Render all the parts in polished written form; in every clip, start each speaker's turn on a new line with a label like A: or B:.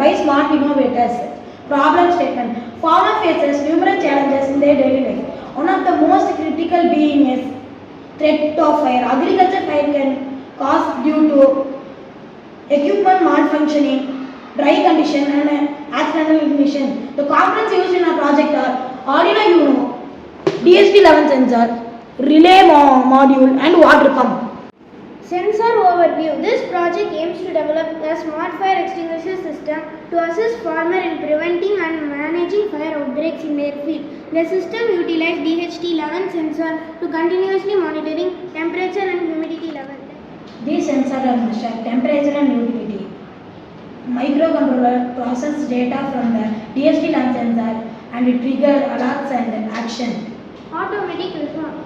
A: by smart innovators. Problem statement. Farmer faces numerous challenges in their daily life. One of the most critical being is threat of fire. Agriculture fire can cause due to equipment malfunctioning, dry condition and accidental ignition. The components used in a project are Arduino Uno, DHT11 sensor, relay module and water pump.
B: Sensor overview. This project aims to develop a smart fire extinguisher system to assist farmers in preventing and managing fire outbreaks in their field. The system utilizes DHT11 sensor to continuously monitoring temperature and humidity level.
A: These sensors are measure temperature and humidity. Microcontroller processes data from the DHT11 sensor and trigger alerts and action.
B: Automatic response.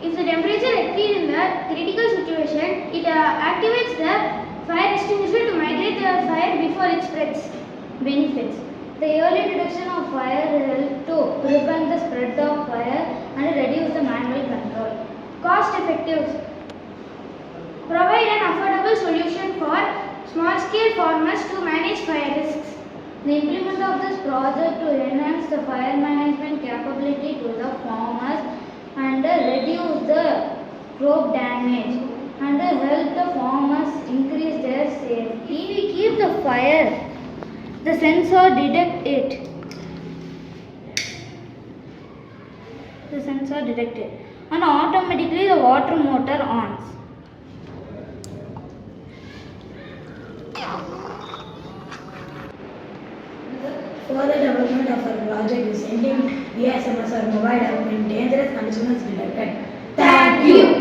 B: If the temperature exceeds in the critical situation, it activates the fire extinguisher to mitigate the fire before it spreads.
C: Benefits. The early detection of fire helps to prevent the spread of fire and reduce the manual control.
B: Cost effective. Provide an affordable solution for small-scale farmers to manage fire risks.
C: The implement of this project to enhance the fire management capability to the farmers and reduce the crop damage and help the farmers increase their safety. If we keep the fire, the sensor detect it. The sensor detect it and automatically the water motor on.
A: Further development of our project is sending via SMS or mobile app when dangerous conditions detected. Thank you.